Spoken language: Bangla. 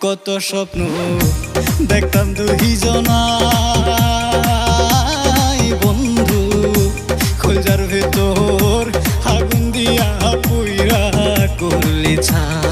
কত স্বপ্ন দেখতাম দুইজনাই বন্ধু, কলজার ভেতর আগুন দিয়া পুইরা করলি ছাই।